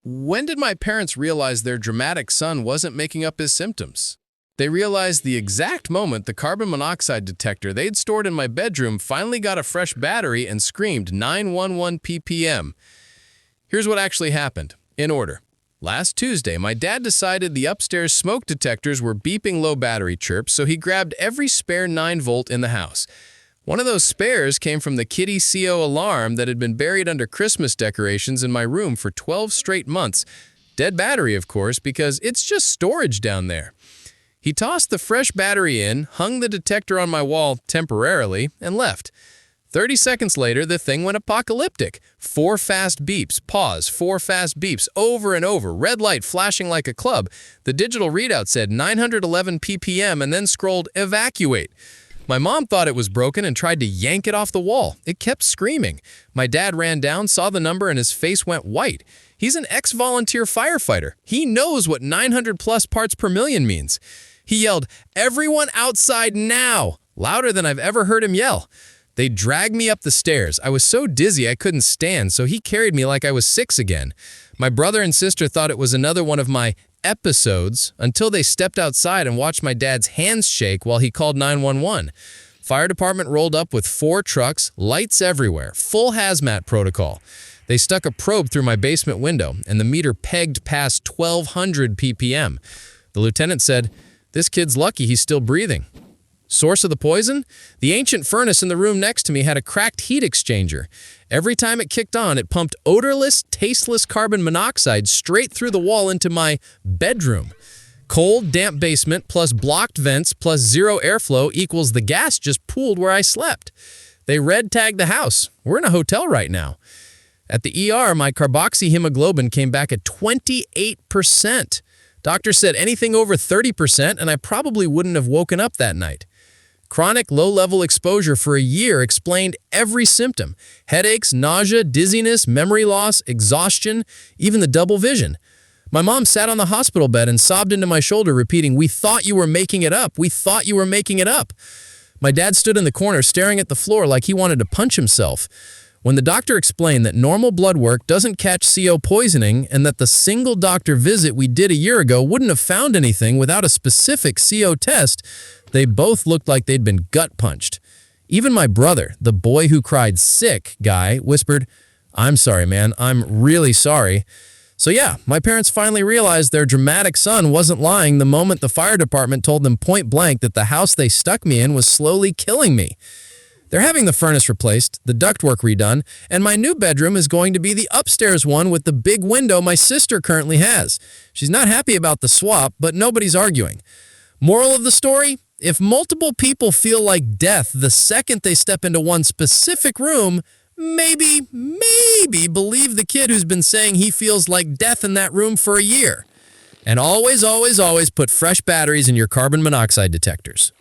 When did my parents realize their dramatic son wasn't making up his symptoms? They realized the exact moment the carbon monoxide detector they'd stored in my bedroom finally got a fresh battery and screamed 911 ppm. Here's what actually happened, in order. Last Tuesday, my dad decided the upstairs smoke detectors were beeping low battery chirps, so he grabbed every spare 9-volt in the house. One of those spares came from the kitty CO alarm that had been buried under Christmas decorations in my room for 12 straight months. Dead battery, of course, because it's just storage down there. He tossed the fresh battery in, hung the detector on my wall temporarily, and left. 30 seconds later, the thing went apocalyptic. 4 fast beeps, pause, 4 fast beeps, over and over, red light flashing like a club. The digital readout said 911 ppm and then scrolled evacuate. My mom thought it was broken and tried to yank it off the wall. It kept screaming. My dad ran down, saw the number, and his face went white. He's an ex-volunteer firefighter. He knows what 900 plus parts per million means. He yelled, "Everyone outside now!" louder than I've ever heard him yell. They dragged me up the stairs. I was so dizzy I couldn't stand, so he carried me like I was 6 again. My brother and sister thought it was another one of my episodes until they stepped outside and watched my dad's hands shake while he called 911. Fire department rolled up with 4 trucks, lights everywhere, full hazmat protocol. They stuck a probe through my basement window, and the meter pegged past 1200 ppm. The lieutenant said, "This kid's lucky he's still breathing." Source of the poison? The ancient furnace in the room next to me had a cracked heat exchanger. Every time it kicked on, it pumped odorless, tasteless carbon monoxide straight through the wall into my bedroom. Cold, damp basement plus blocked vents plus zero airflow equals the gas just pooled where I slept. They red tagged the house. We're in a hotel right now. At the ER, my carboxyhemoglobin came back at 28%. Doctor said anything over 30% and I probably wouldn't have woken up that night. Chronic low-level exposure for a year explained every symptom. Headaches, nausea, dizziness, memory loss, exhaustion, even the double vision. My mom sat on the hospital bed and sobbed into my shoulder, repeating, "We thought you were making it up. We thought you were making it up." My dad stood in the corner staring at the floor like he wanted to punch himself. When the doctor explained that normal blood work doesn't catch CO poisoning and that the single doctor visit we did a year ago wouldn't have found anything without a specific CO test, they both looked like they'd been gut punched. Even my brother, the boy who cried sick guy, whispered, "I'm sorry, man. I'm really sorry." So yeah, my parents finally realized their dramatic son wasn't lying the moment the fire department told them point blank that the house they stuck me in was slowly killing me. They're having the furnace replaced, the ductwork redone, and my new bedroom is going to be the upstairs one with the big window my sister currently has. She's not happy about the swap, but nobody's arguing. Moral of the story? If multiple people feel like death the second they step into one specific room, maybe believe the kid who's been saying he feels like death in that room for a year. And always, always, always put fresh batteries in your carbon monoxide detectors.